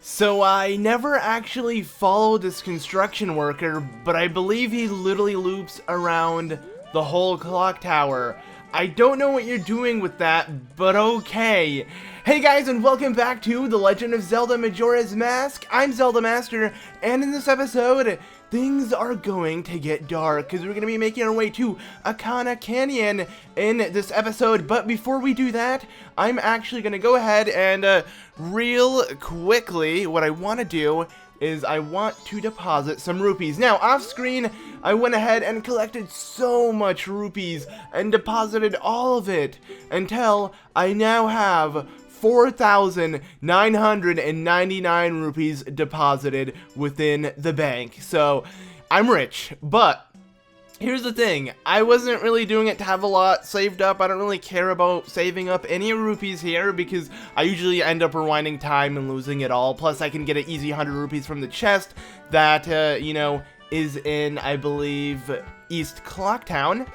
So I never actually followed this construction worker, but I believe he literally loops around the whole clock tower. I don't know what you're doing with that, but okay. Hey guys, and welcome back to The Legend of Zelda Majora's Mask. I'm ZeldaMaster, and in this episode, things are going to get dark, because we're going to be making our way to Ikana Canyon in this episode. But before we do that, I'm actually going to go ahead and, real quickly, what I want to do is I want to deposit some rupees. Now, off screen, I went ahead and collected so much rupees and deposited all of it until I now have 4,999 rupees deposited within the bank. So, I'm rich, but here's the thing, I wasn't really doing it to have a lot saved up. I don't really care about saving up any rupees here because I usually end up rewinding time and losing it all. Plus, I can get an easy 100 rupees from the chest that, you know, is in, I believe, East Clocktown.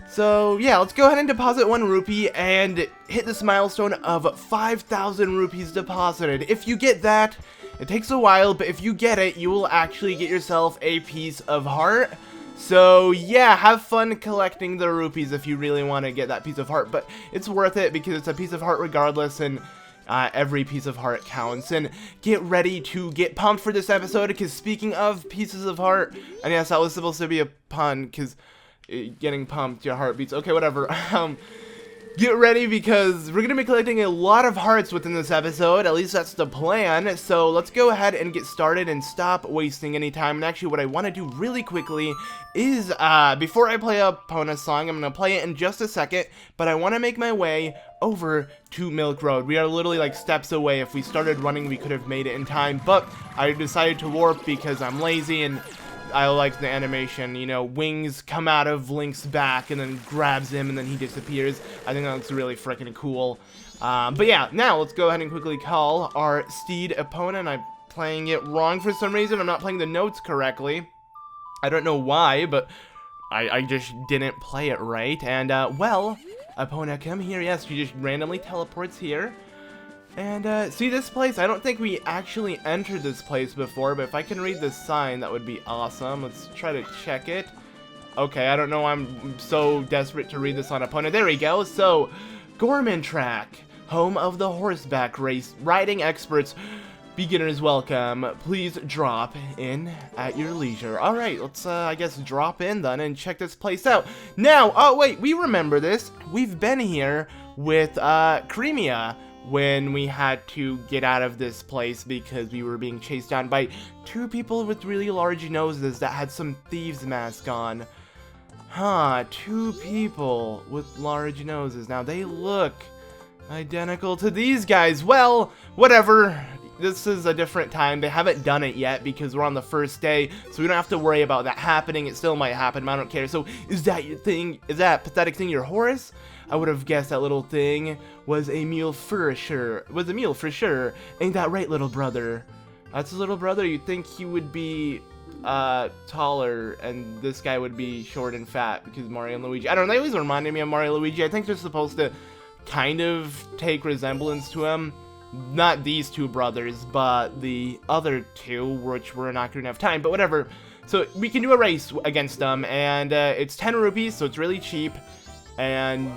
So, yeah, let's go ahead and deposit 1 rupee and hit this milestone of 5,000 rupees deposited. If you get that, it takes a while, but if you get it, you will actually get yourself a piece of heart. So, yeah, have fun collecting the rupees if you really want to get that piece of heart, but it's worth it because it's a piece of heart regardless, and every piece of heart counts. And get ready to get pumped for this episode, because speaking of pieces of heart, and yes, that was supposed to be a pun, because getting pumped, your heart beats. Okay, whatever. Get ready because we're going to be collecting a lot of hearts within this episode. At least that's the plan. So let's go ahead and get started and stop wasting any time. And actually what I want to do really quickly is, before I play a Epona song, I'm going to play it in just a second, but I want to make my way over to Milk Road. We are literally like steps away. If we started running, we could have made it in time, but I decided to warp because I'm lazy and I like the animation, you know, wings come out of Link's back and then grabs him and then he disappears. I think that looks really freaking cool. But yeah, now let's go ahead and quickly call our steed Epona, and I'm playing it wrong for some reason. I'm not playing the notes correctly. I don't know why, but I just didn't play it right. And, well, Epona, come here. Yes, she just randomly teleports here. And, see this place? I don't think we actually entered this place before, but if I can read this sign, that would be awesome. Let's try to check it. Okay, I don't know, I'm so desperate to read this on Epona. There we go. So, Gorman Track, home of the horseback race, riding experts, beginners welcome. Please drop in at your leisure. Alright, let's, I guess, drop in then and check this place out. Now, oh wait, we remember this. We've been here with, Cremia, when we had to get out of this place because we were being chased down by 2 people with really large noses that had some thieves mask on. Huh, 2 people with large noses. Now they look identical to these guys. Well, whatever. This is a different time. They haven't done it yet because we're on the first day, so we don't have to worry about that happening. It still might happen, but I don't care. So, is that your thing? Is that pathetic thing your horse? I would have guessed that little thing was a mule for sure. Was a mule for sure. Ain't that right, little brother? That's his little brother. You'd think he would be taller, and this guy would be short and fat because Mario and Luigi. I don't know. They always reminded me of Mario and Luigi. I think they're supposed to kind of take resemblance to him. Not these 2 brothers, but the other 2, which were in Ocarina of Time, but whatever. So we can do a race against them, and it's 10 rupees, so it's really cheap. And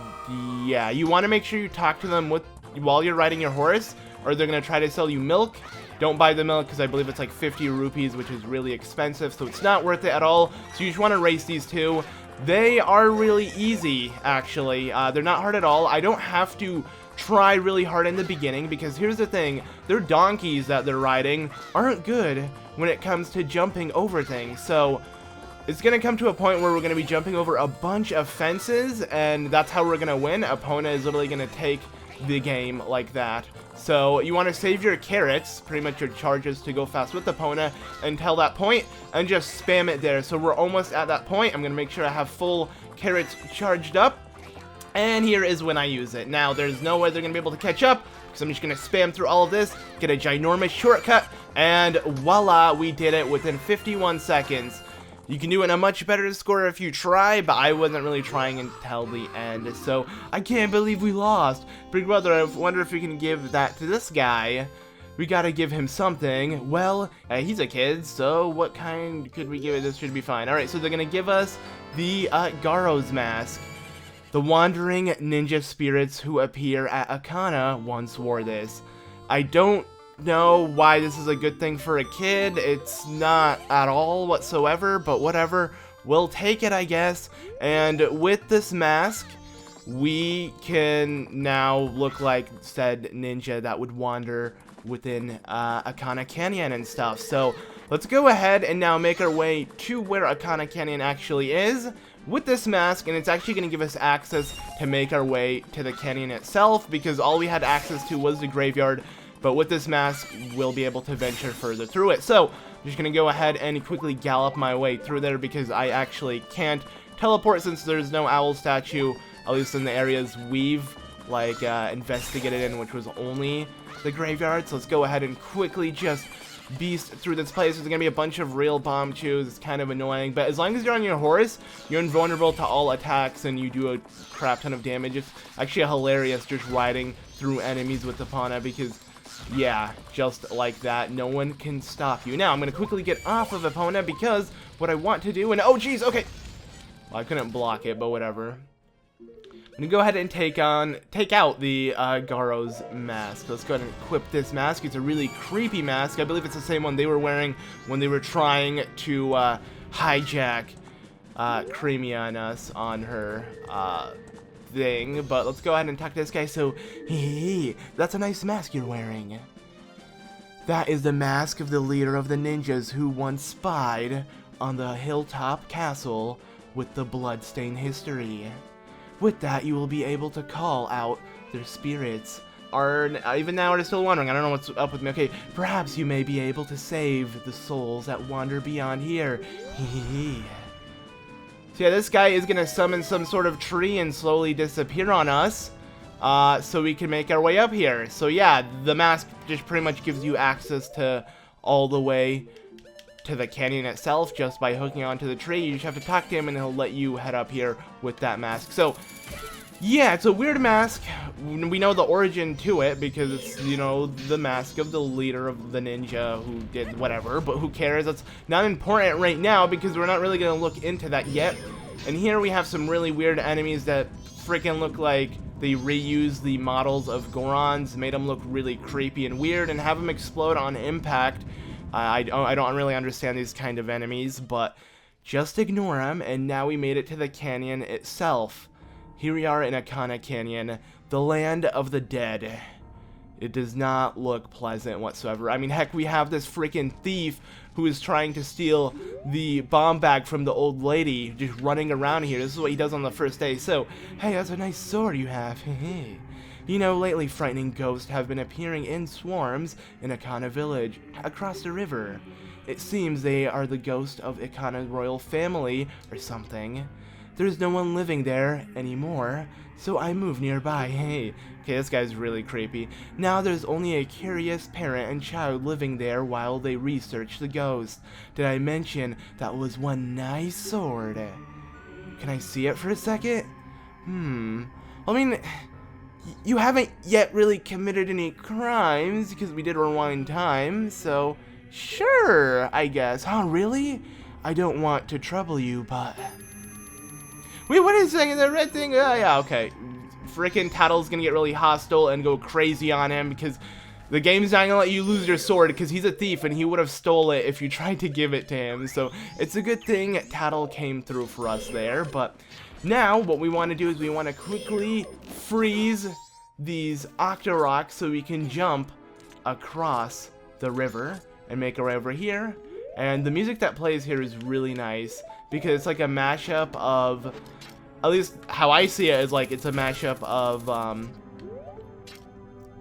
yeah, you want to make sure you talk to them while you're riding your horse, or they're going to try to sell you milk. Don't buy the milk because I believe it's like 50 rupees, which is really expensive, so it's not worth it at all. So you just want to race these 2. They are really easy, actually. They're not hard at all. I don't have to try really hard in the beginning because here's the thing, their donkeys that they're riding aren't good when it comes to jumping over things. So it's gonna come to a point where we're gonna be jumping over a bunch of fences, and that's how we're gonna win. Epona is literally gonna take the game like that. So you want to save your carrots, pretty much your charges, to go fast with Epona until that point, and just spam it there. So we're almost at that point. I'm gonna make sure I have full carrots charged up. And here is when I use it. Now, there's no way they're going to be able to catch up, because I'm just going to spam through all of this, get a ginormous shortcut, and voila, we did it within 51 seconds. You can do it in a much better score if you try, but I wasn't really trying until the end, so I can't believe we lost. Big brother, I wonder if we can give that to this guy. we gotta give him something. Well, he's a kid, so what kind could we give it? This should be fine. Alright, so they're gonna give us the Garo's mask. The wandering ninja spirits who appear at Ikana once wore this. I don't know why this is a good thing for a kid. It's not at all whatsoever, but whatever. We'll take it, I guess. And with this mask, we can now look like said ninja that would wander within Ikana Canyon and stuff. So let's go ahead and now make our way to where Ikana Canyon actually is with this mask, and it's actually going to give us access to make our way to the canyon itself, because all we had access to was the graveyard. But with this mask, we'll be able to venture further through it. So I'm just going to go ahead and quickly gallop my way through there, because I actually can't teleport since there's no owl statue, at least in the areas we've like investigated in, which was only the graveyard. So let's go ahead and quickly just beast through this place. There's gonna be a bunch of real bomb chews. It's kind of annoying, but as long as you're on your horse, you're invulnerable to all attacks and you do a crap ton of damage. It's actually hilarious just riding through enemies with the Epona, because yeah, just like that, no one can stop you. Now I'm gonna quickly get off of Epona, because what I want to do, and oh geez, okay, well, I couldn't block it, but whatever. I'm gonna go ahead and take out the Garo's mask. Let's go ahead and equip this mask. It's a really creepy mask. I believe it's the same one they were wearing when they were trying to hijack Creamy on us on her thing. But let's go ahead and talk to this guy. So, hey, that's a nice mask you're wearing. That is the mask of the leader of the ninjas who once spied on the hilltop castle with the bloodstained history. With that, you will be able to call out their spirits. Even now, are still wondering, I don't know what's up with me. Okay, perhaps you may be able to save the souls that wander beyond here. So yeah, this guy is going to summon some sort of tree and slowly disappear on us, so we can make our way up here. So yeah, the mask just pretty much gives you access to all the way to the canyon itself just by hooking onto the tree. You just have to talk to him and he'll let you head up here with that mask. So yeah, it's a weird mask. We know the origin to it because it's, you know, the mask of the leader of the ninja who did whatever, but who cares? That's not important right now because we're not really going to look into that yet. And here we have some really weird enemies that freaking look like they reused the models of Gorons, made them look really creepy and weird, and have them explode on impact. I don't really understand these kind of enemies, but just ignore them. And now we made it to the canyon itself. Here we are in Ikana Canyon, the land of the dead. It does not look pleasant whatsoever. I mean, heck, we have this freaking thief who is trying to steal the bomb bag from the old lady, just running around here. This is what he does on the first day. So, hey, that's a nice sword you have. You know, lately frightening ghosts have been appearing in swarms in Ikana village, across the river. It seems they are the ghost of Ikana's royal family, or something. There's no one living there anymore, so I moved nearby. Hey, okay, this guy's really creepy. Now there's only a curious parent and child living there while they research the ghost. Did I mention that was one nice sword? Can I see it for a second? I mean, you haven't yet really committed any crimes, because we did rewind time, so sure, I guess. Huh, really? I don't want to trouble you, but... Wait, what is it? The red thing? Oh, yeah, okay. Frickin' Tattle's gonna get really hostile and go crazy on him, because the game's not gonna let you lose your sword, because he's a thief, and he would have stole it if you tried to give it to him. So it's a good thing Tattle came through for us there, but... Now, what we want to do is we want to quickly freeze these Octorocks so we can jump across the river and make our way over here. And the music that plays here is really nice because it's like a mashup of, at least how I see it, is like it's a mashup of,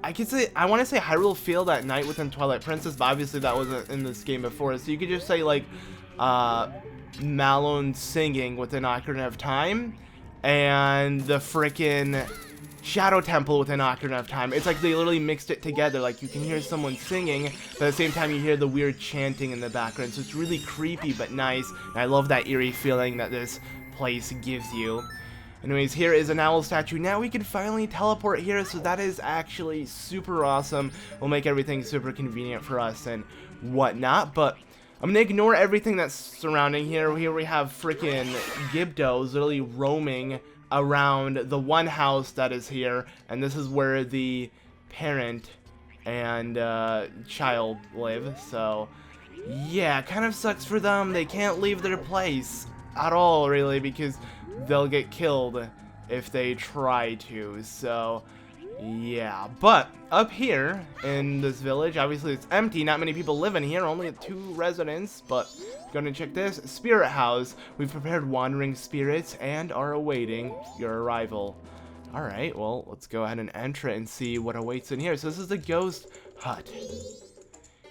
I could say, I want to say Hyrule Field at night within Twilight Princess, but obviously that wasn't in this game before. So you could just say like, Malone singing within Ocarina of Time and the frickin' Shadow Temple within Ocarina of Time. It's like they literally mixed it together. Like you can hear someone singing, but at the same time you hear the weird chanting in the background. So it's really creepy but nice. And I love that eerie feeling that this place gives you. Anyways, here is an owl statue. Now we can finally teleport here, so that is actually super awesome. Will make everything super convenient for us and whatnot, but I'm gonna ignore everything that's surrounding here. Here we have freaking Gibdos literally roaming around the one house that is here, and this is where the parent and child live. So yeah, kind of sucks for them. They can't leave their place at all, really, because they'll get killed if they try to. So yeah, but up here in this village, obviously it's empty, not many people live in here, only 2 residents, but gonna check this spirit house. We've prepared wandering spirits and are awaiting your arrival. Alright, well, let's go ahead and enter it and see what awaits in here. So this is the ghost hut.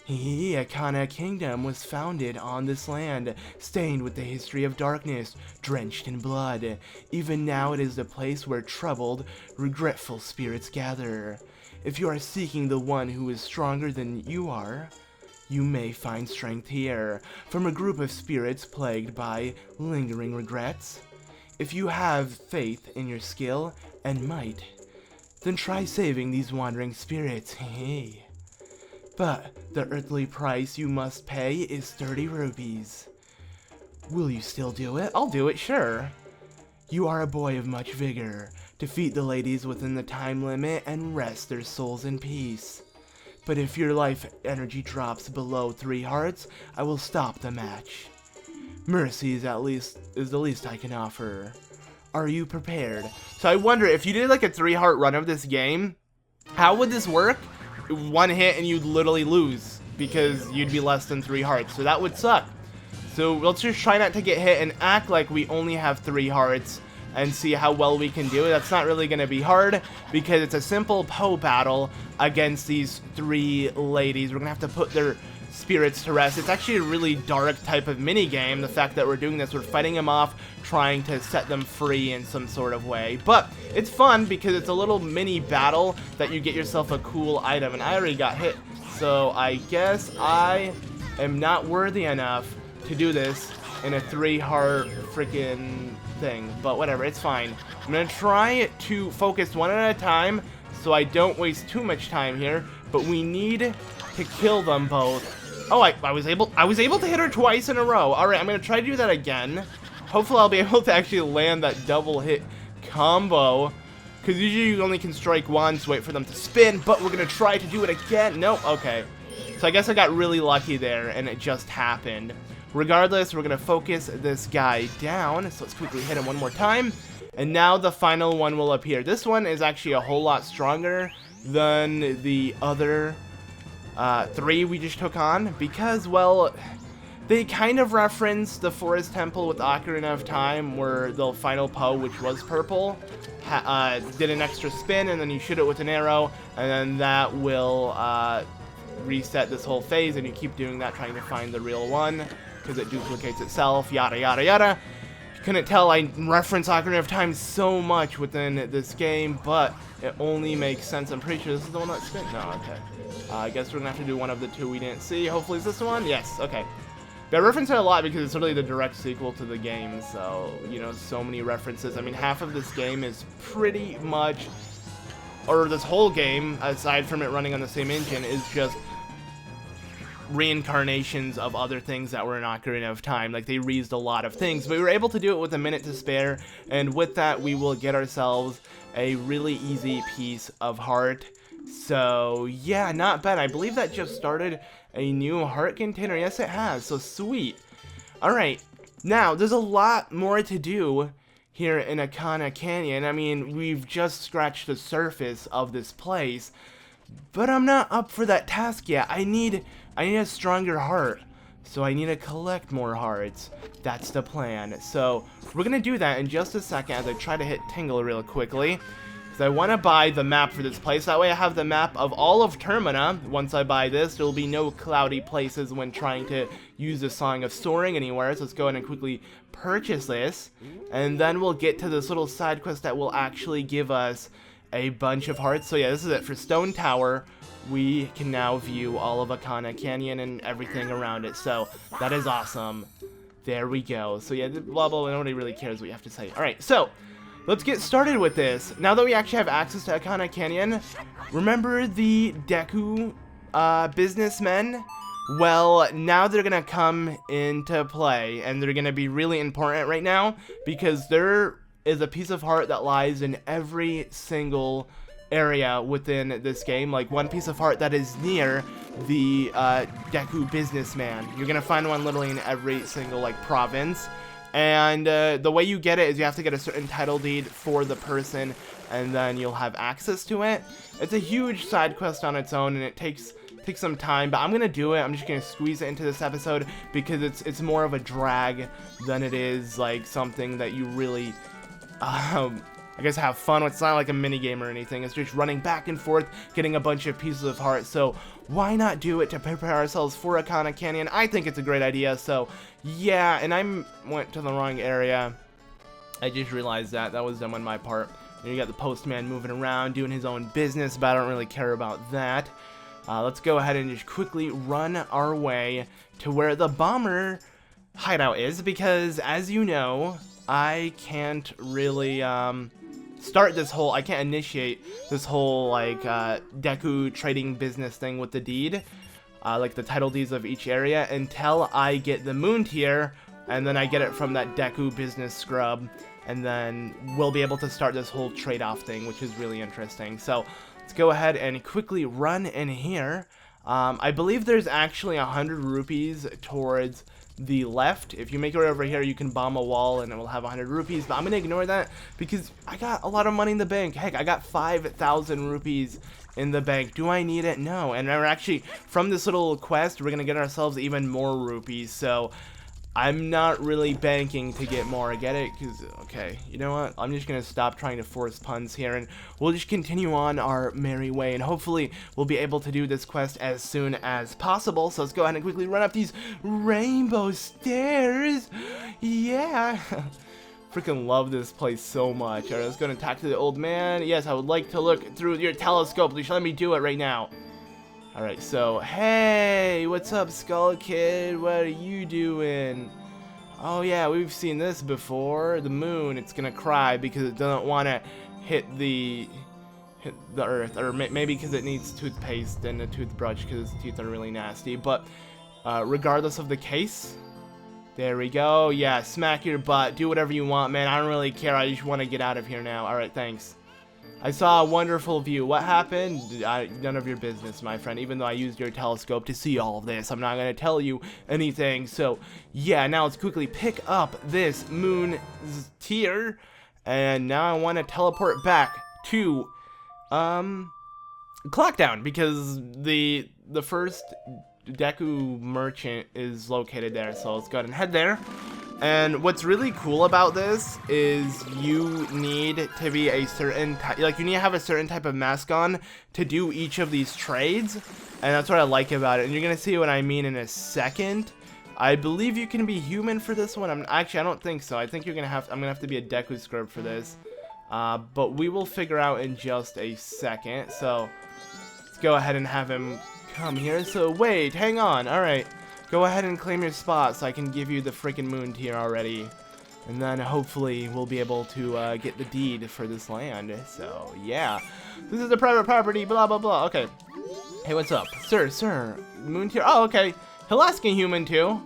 The Ikana kingdom was founded on this land, stained with the history of darkness, drenched in blood. Even now it is the place where troubled, regretful spirits gather. If you are seeking the one who is stronger than you are, you may find strength here, from a group of spirits plagued by lingering regrets. If you have faith in your skill and might, then try saving these wandering spirits. Hey. But the earthly price you must pay is 30 rupees. Will you still do it? I'll do it, sure. You are a boy of much vigor. Defeat the ladies within the time limit and rest their souls in peace. But if your life energy drops below 3 hearts, I will stop the match. Mercy is the least I can offer. Are you prepared? So I wonder, if you did like a 3-heart run of this game, how would this work? 1 hit and you'd literally lose because you'd be less than 3 hearts, so that would suck. So let's just try not to get hit and act like we only have 3 hearts and see how well we can do it. That's not really going to be hard because it's a simple Poe battle against these 3 ladies. We're going to have to put their spirits to rest. It's actually a really dark type of mini game. The fact that we're doing this, we're fighting them off, trying to set them free in some sort of way. But it's fun because it's a little mini battle that you get yourself a cool item. And I already got hit, so I guess I am not worthy enough to do this in a 3-heart freaking thing. But whatever, it's fine. I'm gonna try to focus one at a time so I don't waste too much time here. But we need to kill them both. Oh, I was able to hit her twice in a row. Alright, I'm gonna try to do that again. Hopefully I'll be able to actually land that double hit combo, because usually you only can strike once, wait for them to spin, but we're gonna try to do it again. Nope, okay. So I guess I got really lucky there and it just happened. Regardless, we're gonna focus this guy down, so let's quickly hit him one more time. And now the final one will appear. This one is actually a whole lot stronger than the other 3 we just took on, because, well, they kind of reference the Forest Temple with Ocarina of Time, where the final Poe, which was purple, did an extra spin, and then you shoot it with an arrow, and then that will reset this whole phase, and you keep doing that, trying to find the real one, because it duplicates itself, yada yada yada. Couldn't tell I reference Ocarina of Time so much within this game, but it only makes sense. I'm pretty sure this is the one that spin. No, okay. I guess we're gonna have to do one of the 2 we didn't see. Hopefully it's this one. Yes, okay. But I reference it a lot because it's really the direct sequel to the game, so, you know, so many references. I mean, half of this game is pretty much, or this whole game, aside from it running on the same engine, is just reincarnations of other things that were in Ocarina of Time. Like, they reused a lot of things, but we were able to do it with a minute to spare, and with that we will get ourselves a really easy piece of heart. So yeah, not bad. I believe that just started a new heart container. Yes, it has. So sweet. Alright, now there's a lot more to do here in Ikana Canyon. I mean, we've just scratched the surface of this place, but I'm not up for that task yet. I need a stronger heart, so I need to collect more hearts. That's the plan. So we're gonna do that in just a second as I try to hit Tingle real quickly, because I want to buy the map for this place. That way I have the map of all of Termina. Once I buy this, there will be no cloudy places when trying to use the Song of Soaring anywhere. So let's go ahead and quickly purchase this, and then we'll get to this little side quest that will actually give us a bunch of hearts. So yeah, this is it for Stone Tower. We can now view all of Ikana Canyon and everything around it, so that is awesome. There we go. So yeah, blah blah, nobody really cares what you have to say. Alright, so let's get started with this. Now that we actually have access to Ikana Canyon, remember the Deku businessmen? Well, now they're gonna come into play, and they're gonna be really important right now, because there is a piece of heart that lies in every single area within this game, like one piece of heart that is near the Deku businessman. You're gonna find one literally in every single like province, and the way you get it is you have to get a certain title deed for the person, and then you'll have access to it. It's a huge side quest on its own, and it takes some time, but I'm gonna do it. I'm just gonna squeeze it into this episode because it's more of a drag than it is like something that you really I guess have fun with. It's not like a mini game or anything. It's just running back and forth, getting a bunch of pieces of heart. So why not do it to prepare ourselves for Ikana Canyon? I think it's a great idea. So yeah, and I went to the wrong area. I just realized that was dumb on my part. And you got the postman moving around, doing his own business, but I don't really care about that. Let's go ahead and just quickly run our way to where the bomber hideout is, because as you know, I can't really I can't initiate this whole like Deku trading business thing with the deed, like the title deeds of each area, until I get the moon tier, and then I get it from that Deku business scrub, and then we'll be able to start this whole trade-off thing, which is really interesting. So let's go ahead and quickly run in here. I believe there's actually 100 rupees towards the left. If you make it over here, you can bomb a wall and it will have 100 rupees, but I'm gonna ignore that because I got a lot of money in the bank. Heck, I got 5,000 rupees in the bank. Do I need it? No. And we're actually, from this little quest, we're gonna get ourselves even more rupees, so I'm not really banking to get more. Get it? Because, okay, you know what? I'm just going to stop trying to force puns here, and we'll just continue on our merry way, and hopefully we'll be able to do this quest as soon as possible. So let's go ahead and quickly run up these rainbow stairs. Yeah. Freaking love this place so much. Alright, let's go and talk to the old man. Yes, I would like to look through your telescope. Please let me do it right now. Alright, so, hey, what's up, Skull Kid? What are you doing? Oh yeah, we've seen this before. The moon, it's gonna cry because it doesn't want to hit the earth, or maybe because it needs toothpaste and a toothbrush because its teeth are really nasty. But regardless of the case, there we go. Yeah, smack your butt, do whatever you want, man. I don't really care. I just want to get out of here now. Alright, thanks. I saw a wonderful view. What happened? None of your business, my friend. Even though I used your telescope to see all of this, I'm not going to tell you anything. So, yeah, now let's quickly pick up this moon tier. And now I want to teleport back to Clockdown, because the first Deku merchant is located there. So let's go ahead and head there. And what's really cool about this is you need to be a certain like you need to have a certain type of mask on to do each of these trades, and that's what I like about it. And you're gonna see what I mean in a second. I believe you can be human for this one. I don't think so. I think I'm gonna have to be a Deku scrub for this, but we will figure out in just a second. So let's go ahead and have him come here. So wait, hang on. All right. Go ahead and claim your spot so I can give you the freaking moon tier already. And then hopefully we'll be able to get the deed for this land. So, yeah. This is a private property, blah, blah, blah. Okay. Hey, what's up? Sir. Moon tier. Oh, okay. He'll ask a human, too.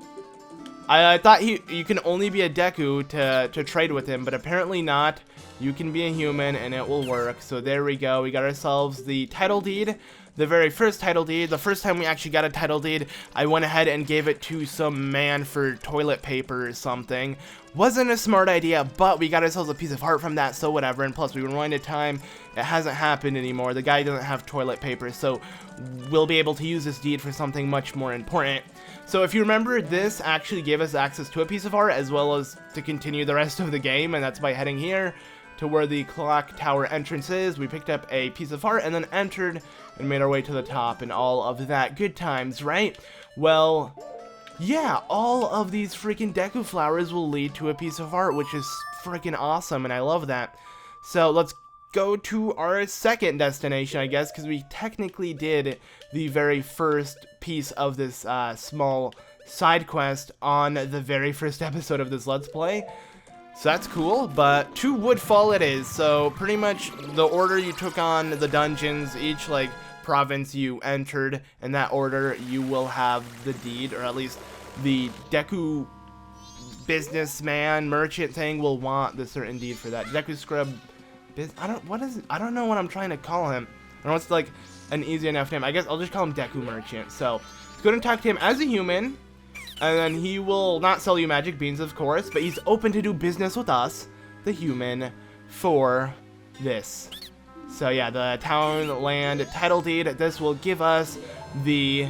I thought you can only be a Deku to trade with him, but apparently not. You can be a human, and it will work. So, there we go. We got ourselves the title deed. The very first title deed. The first time we actually got a title deed, I went ahead and gave it to some man for toilet paper or something. Wasn't a smart idea, but we got ourselves a piece of heart from that, so whatever. And plus, we rewinded time. It hasn't happened anymore. The guy doesn't have toilet paper, so we'll be able to use this deed for something much more important. So if you remember, this actually gave us access to a piece of heart, as well as to continue the rest of the game, and that's by heading here to where the clock tower entrance is. We picked up a piece of heart and then entered and made our way to the top and all of that. Good times, right? Well, yeah, all of these freaking Deku flowers will lead to a piece of heart, which is freaking awesome, and I love that. So let's go to our second destination, I guess, because we technically did the very first piece of this small side quest on the very first episode of this Let's Play. So that's cool, but to Woodfall it is. So pretty much the order you took on the dungeons, each like province you entered in that order, you will have the deed, or at least the Deku businessman merchant thing will want the certain deed for that. Deku scrub, I don't know what I'm trying to call him. I don't know what's like an easy enough name. I guess I'll just call him Deku merchant. So let's go and talk to him as a human. And then he will not sell you magic beans, of course, but he's open to do business with us, the human, for this. So yeah, the town land title deed, this will give us the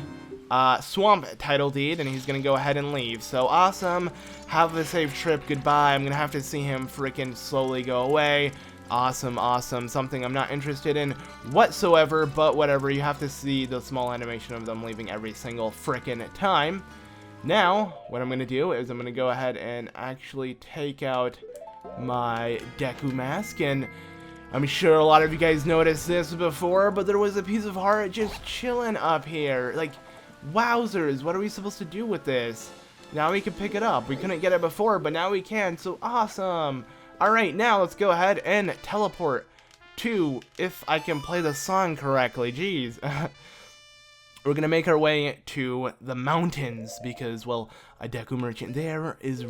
swamp title deed, and he's gonna go ahead and leave. So awesome, have a safe trip, goodbye. I'm gonna have to see him freaking slowly go away. Awesome, awesome, something I'm not interested in whatsoever, but whatever, you have to see the small animation of them leaving every single freaking time. Now, what I'm going to do is I'm going to go ahead and actually take out my Deku mask, and I'm sure a lot of you guys noticed this before, but there was a piece of heart just chilling up here. Like, wowzers, what are we supposed to do with this? Now we can pick it up. We couldn't get it before, but now we can, so awesome. Alright, now let's go ahead and teleport to, if I can play the song correctly, jeez. We're going to make our way to the mountains because, well, a Deku merchant there is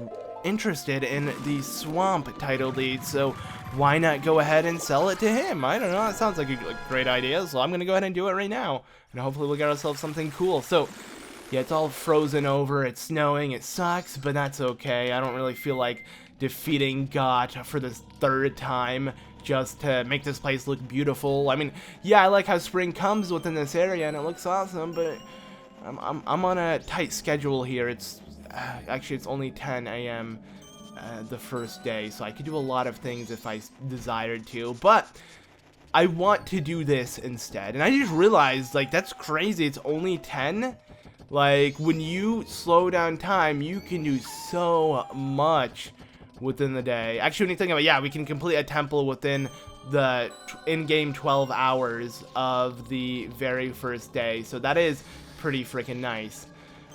interested in the swamp title deed, so why not go ahead and sell it to him? I don't know, that sounds like a great idea, so I'm going to go ahead and do it right now, and hopefully we'll get ourselves something cool. So, yeah, it's all frozen over, it's snowing, it sucks, but that's okay. I don't really feel like defeating Got for the third time just to make this place look beautiful. I mean, yeah, I like how spring comes within this area and it looks awesome, but I'm on a tight schedule here. It's actually it's only 10 a.m. The first day, so I could do a lot of things if I desired to, but I want to do this instead. And I just realized, like, that's crazy. It's only 10. Like, when you slow down time, you can do so much within the day. Actually, when you think about it, yeah, we can complete a temple within the in-game 12 hours of the very first day, so that is pretty freaking nice.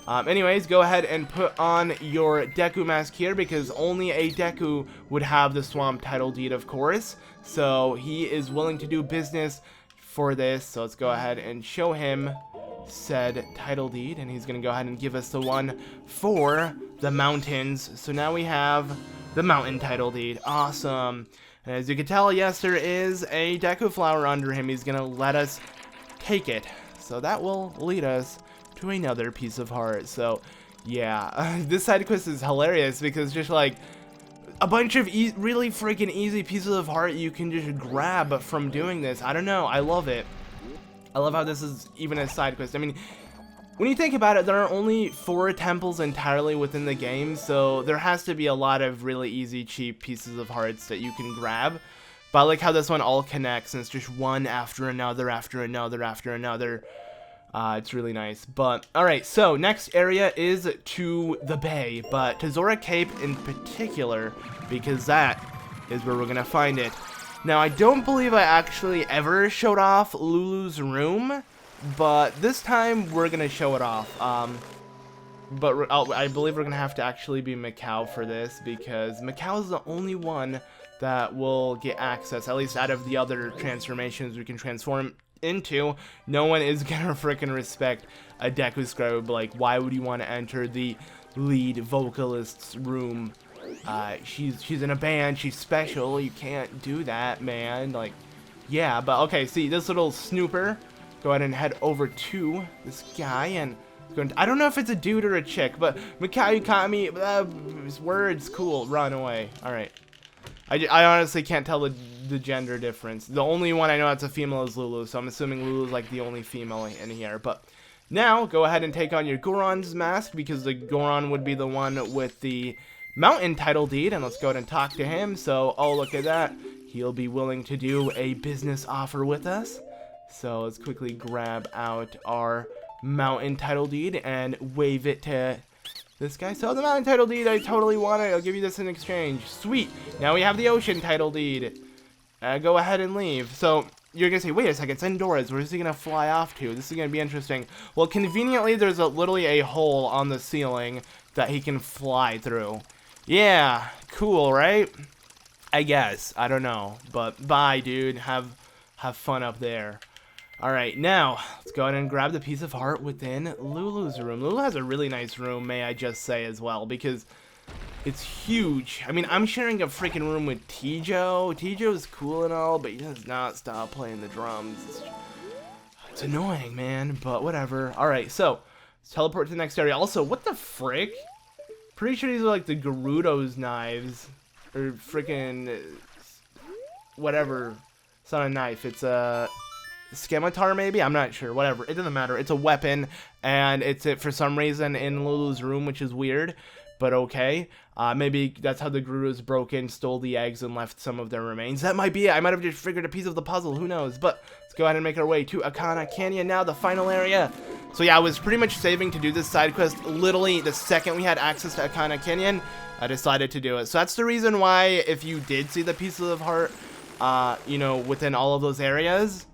Anyways, go ahead and put on your Deku mask here, because only a Deku would have the swamp title deed, of course, so he is willing to do business for this. So let's go ahead and show him said title deed, and he's gonna go ahead and give us the one for the mountains. So now we have the mountain title deed. Awesome. And as you can tell, yes, there is a Deku flower under him. He's gonna let us take it, so that will lead us to another piece of heart. So yeah, this side quest is hilarious because just like a bunch of really freaking easy pieces of heart you can just grab from doing this. I don't know, I love it. I love how this is even a side quest. I mean, when you think about it, there are only 4 temples entirely within the game, so there has to be a lot of really easy, cheap pieces of hearts that you can grab. But I like how this one all connects, and it's just one after another, after another, after another. It's really nice. But, alright, so next area is to the bay, but to Zora Cape in particular, because that is where we're going to find it. Now, I don't believe I actually ever showed off Lulu's room, but this time we're gonna show it off. But I believe we're gonna have to actually be Macau for this, because Macau is the only one that will get access, at least out of the other transformations we can transform into. No one is gonna freaking respect a Deku Scribe. Like, why would you want to enter the lead vocalist's room? She's in a band, she's special, you can't do that, man. Like, yeah, but okay, see, this little snooper, go ahead and head over to this guy, and I don't know if it's a dude or a chick, but Mikau, you caught me, words, cool, run away. Alright. I honestly can't tell the gender difference. The only one I know that's a female is Lulu, so I'm assuming Lulu's like the only female in here. But now, go ahead and take on your Goron's mask, because the Goron would be the one with the mountain title deed, and let's go ahead and talk to him. So, oh, look at that. He'll be willing to do a business offer with us. So let's quickly grab out our mountain title deed and wave it to this guy. So the mountain title deed, I totally want it. I'll give you this in exchange. Sweet. Now we have the ocean title deed. Go ahead and leave. So you're going to say, wait a second, it's indoors. Where's he going to fly off to? This is going to be interesting. Well, conveniently, there's literally a hole on the ceiling that he can fly through. Yeah, cool, right? I guess. I don't know. But bye, dude. Have fun up there. Alright, now, let's go ahead and grab the piece of heart within Lulu's room. Lulu has a really nice room, may I just say, as well, because it's huge. I mean, I'm sharing a freaking room with Tijo. Tijo's cool and all, but he does not stop playing the drums. It's annoying, man, but whatever. Alright, so, let's teleport to the next area. Also, what the frick? Pretty sure these are like the Gerudo's knives. Or freaking whatever. It's not a knife, it's a scimitar maybe? I'm not sure, whatever. It doesn't matter. It's a weapon, and it's for some reason in Lulu's room, which is weird, but okay. Maybe that's how the Gerudos broke in, stole the eggs, and left some of their remains. That might be it. I might have just figured a piece of the puzzle, who knows? But let's go ahead and make our way to Ikana Canyon now, the final area. So yeah, I was pretty much saving to do this side quest literally the second we had access to Ikana Canyon. I decided to do it. So that's the reason why, if you did see the pieces of heart, you know, within all of those areas,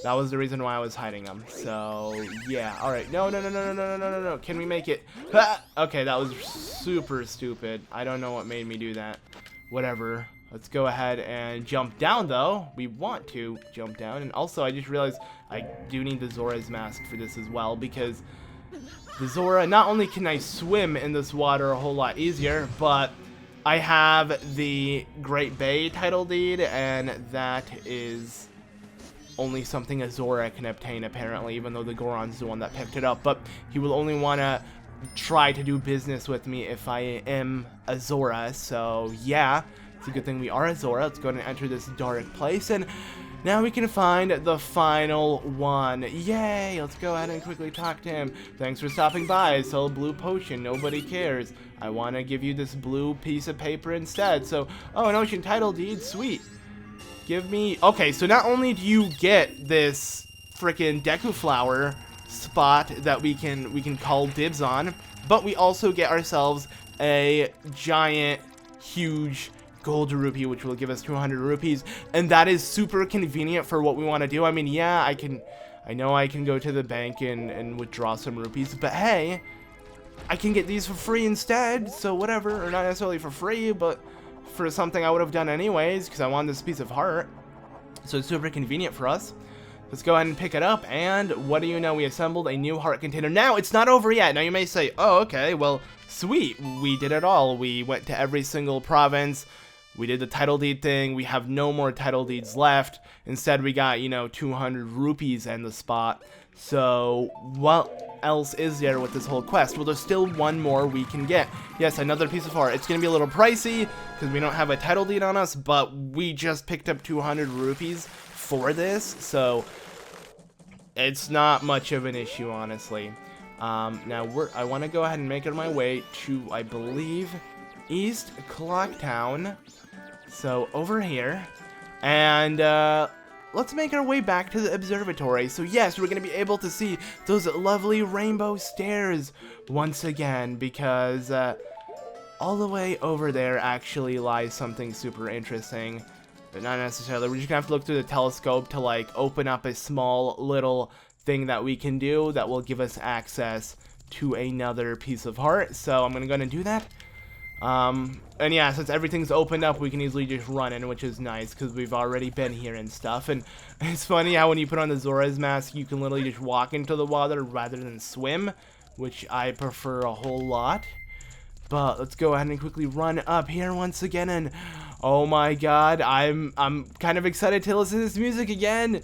that was the reason why I was hiding them. So, yeah. Alright. No. Can we make it? Ha! Okay, that was super stupid. I don't know what made me do that. Whatever. Let's go ahead and jump down, though. We want to jump down. And also, I just realized I do need the Zora's mask for this as well, because the Zora, not only can I swim in this water a whole lot easier, but I have the Great Bay title deed, and that is only something a Zora can obtain, apparently, even though the Goron's the one that picked it up. But he will only want to try to do business with me if I am a Zora. So, yeah, it's a good thing we are a Zora. Let's go ahead and enter this dark place, and now we can find the final one. Yay! Let's go ahead and quickly talk to him. Thanks for stopping by. I sell a blue potion. Nobody cares. I want to give you this blue piece of paper instead. So, oh, an ocean title deed. Sweet. Give me... Okay, so not only do you get this frickin' Deku Flower spot that we can call dibs on, but we also get ourselves a giant, huge gold rupee, which will give us 200 rupees, and that is super convenient for what we want to do. I mean, yeah, I know I can go to the bank and withdraw some rupees, but hey, I can get these for free instead, so whatever, or not necessarily for free, but for something I would have done anyways, because I wanted this piece of heart. So it's super convenient for us. Let's go ahead and pick it up, and what do you know, we assembled a new heart container. Now, it's not over yet. Now, you may say, oh, okay, well, sweet, we did it all. We went to every single province. We did the title deed thing. We have no more title deeds left. Instead, we got, you know, 200 rupees in the spot. So, what else is there with this whole quest? Well, there's still one more we can get. Yes, another piece of heart. It's going to be a little pricey because we don't have a title deed on us, but we just picked up 200 rupees for this, so it's not much of an issue, honestly. Now, I want to go ahead and make it my way to, I believe, East Clocktown. So, over here. And, let's make our way back to the observatory. So yes, we're going to be able to see those lovely rainbow stairs once again, because all the way over there actually lies something super interesting. But not necessarily. We're just going to have to look through the telescope to like open up a small little thing that we can do that will give us access to another piece of heart. So I'm going to go ahead and do that. And yeah, since everything's opened up, we can easily just run in, which is nice, because we've already been here and stuff. And it's funny how when you put on the Zora's mask, you can literally just walk into the water rather than swim, which I prefer a whole lot. But let's go ahead and quickly run up here once again, and oh my god, I'm kind of excited to listen to this music again.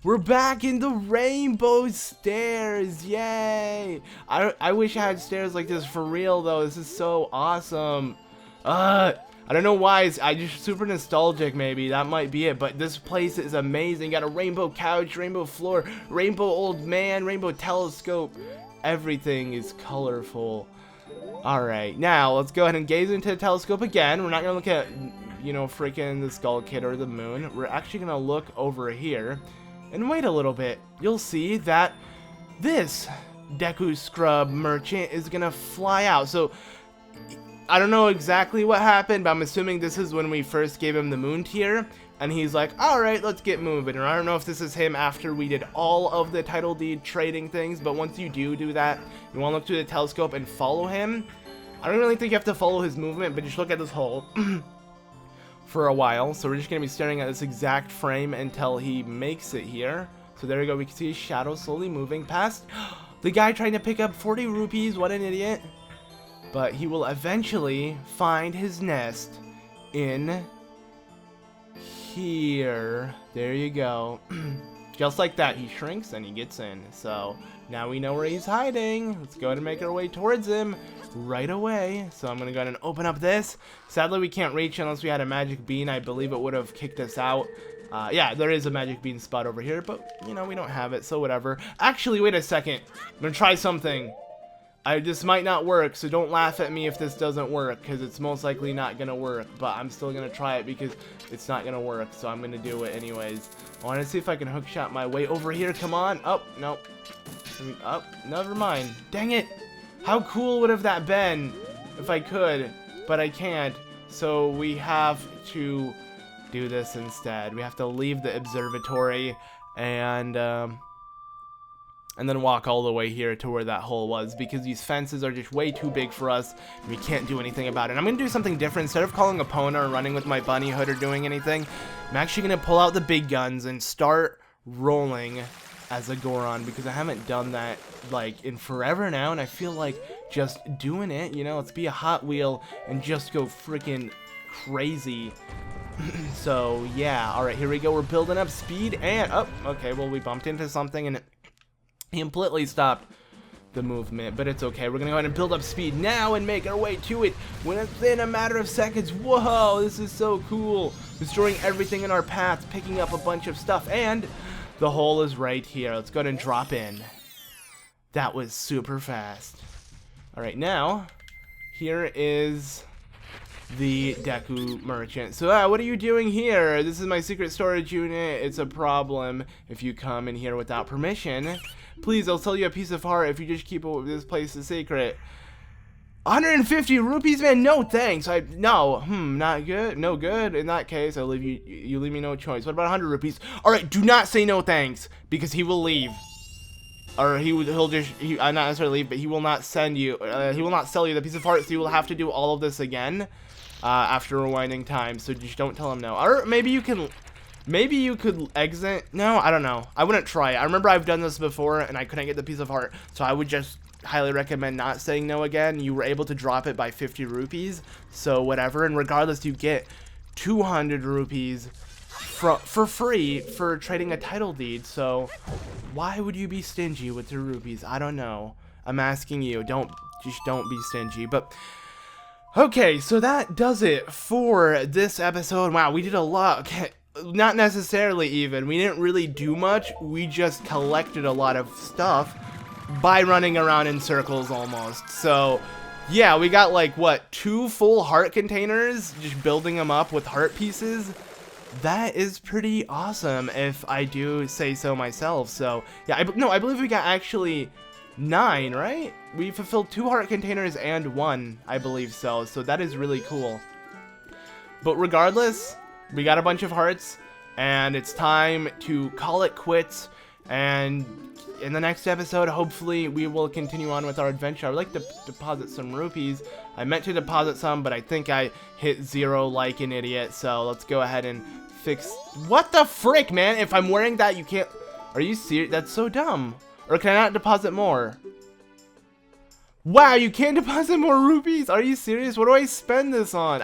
We're back in the rainbow stairs, yay! I wish I had stairs like this for real, though. This is so awesome. I don't know why, I just super nostalgic, maybe. That might be it, but this place is amazing. Got a rainbow couch, rainbow floor, rainbow old man, rainbow telescope. Everything is colorful. Alright, now let's go ahead and gaze into the telescope again. We're not gonna look at, you know, freaking the Skull Kid or the moon. We're actually gonna look over here. And wait a little bit, you'll see that this Deku Scrub merchant is gonna fly out. So, I don't know exactly what happened, but I'm assuming this is when we first gave him the moon tier. And he's like, alright, let's get moving. Or I don't know if this is him after we did all of the title deed trading things, but once you do that, you wanna look through the telescope and follow him. I don't really think you have to follow his movement, but just look at this hole for a while. So we're just going to be staring at this exact frame until he makes it here. So there we go. We can see his shadow slowly moving past the guy trying to pick up 40 rupees. What an idiot. But he will eventually find his nest in here. There you go. Just like that, he shrinks and he gets in. So now we know where he's hiding. Let's go ahead and make our way towards him right away. So I'm going to go ahead and open up this. Sadly, we can't reach unless we had a magic bean. I believe it would have kicked us out. Yeah, there is a magic bean spot over here, but, you know, we don't have it, so whatever. Actually, wait a second. I'm going to try something. This might not work, so don't laugh at me if this doesn't work, because it's most likely not going to work, but I'm still going to try it because it's not going to work, so I'm going to do it anyways. I want to see if I can hookshot my way over here. Come on. Oh, no. Oh, never mind. Dang it. How cool would have that been if I could, but I can't, so we have to do this instead. We have to leave the observatory and then walk all the way here to where that hole was, because these fences are just way too big for us and we can't do anything about it. I'm gonna do something different. Instead of calling Epona or running with my bunny hood or doing anything, I'm actually gonna pull out the big guns and start rolling as a Goron, because I haven't done that like in forever now, and I feel like just doing it, you know, let's be a Hot Wheel and just go freaking crazy. So yeah, all right, here we go. We're building up speed, and oh, okay, well, we bumped into something and it completely stopped the movement, but it's okay. We're gonna go ahead and build up speed now and make our way to it within a matter of seconds. Whoa, this is so cool. Destroying everything in our path, picking up a bunch of stuff, and the hole is right here. Let's go ahead and drop in. That was super fast. All right, now here is the Deku merchant. So what are you doing here? This is my secret storage unit. It's a problem if you come in here without permission. Please, I'll sell you a piece of heart if you just keep this place a secret. 150 rupees, man? No thanks. No, not good. No good. In that case, I'll leave you leave me no choice. What about 100 rupees? All right, do not say no thanks, because he will leave. Or he'll just not necessarily leave, but he will not send you. He will not sell you the piece of heart, so you will have to do all of this again after rewinding time. So just don't tell him no. Or maybe you could exit. No, I don't know. I wouldn't try it. I remember I've done this before and I couldn't get the piece of heart, so I would just highly recommend not saying no again. You were able to drop it by 50 rupees, so whatever. And regardless, you get 200 rupees for free for trading a title deed. So why would you be stingy with your rupees? I don't know. I'm asking you. Just don't be stingy. But okay, so that does it for this episode. Wow, we did a lot. Okay, not necessarily even. We didn't really do much. We just collected a lot of stuff by running around in circles almost. So yeah, we got like, what, 2 full heart containers, just building them up with heart pieces. That is pretty awesome, if I do say so myself. So yeah, I believe we got actually 9, right? We fulfilled 2 heart containers and 1, I believe so. So that is really cool. But regardless, we got a bunch of hearts, and it's time to call it quits. And in the next episode, hopefully, we will continue on with our adventure. I would like to deposit some rupees. I meant to deposit some, but I think I hit 0 like an idiot. So let's go ahead and fix... What the frick, man? If I'm wearing that, you can't... Are you serious? That's so dumb. Or can I not deposit more? Wow, you can't deposit more rupees? Are you serious? What do I spend this on?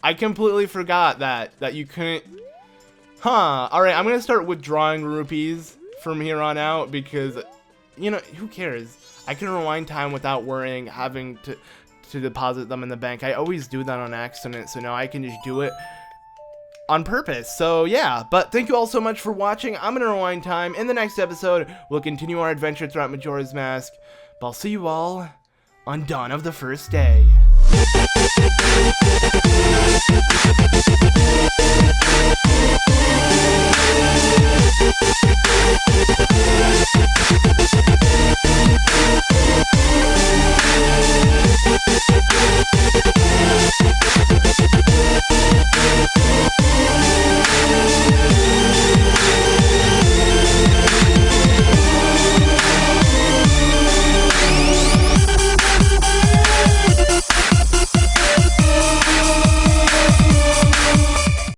I completely forgot that you couldn't... Huh. Alright, I'm gonna start withdrawing rupees from here on out, because, you know, who cares? I can rewind time without worrying having to deposit them in the bank. I always do that on accident, so now I can just do it on purpose. So yeah, but thank you all so much for watching. I'm gonna rewind time. In the next episode, we'll continue our adventure throughout Majora's Mask, but I'll see you all on Dawn of the First Day.